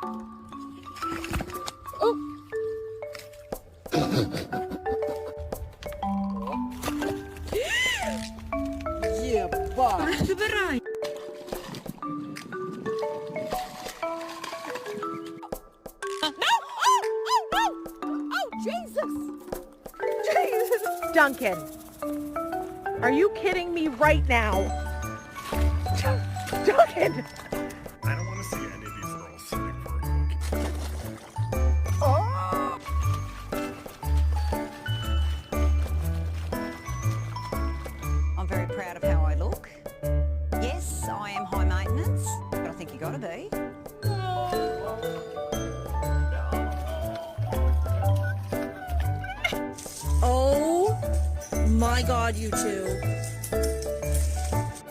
Oh. Yeah, boy. Забирай. Duncan, are you kidding me right now? Duncan! I don't want to see any of these girls sitting for a cookie. Oh! I'm very proud of how I look. Yes, I am high maintenance, but I think you gotta be. Oh my God, you two.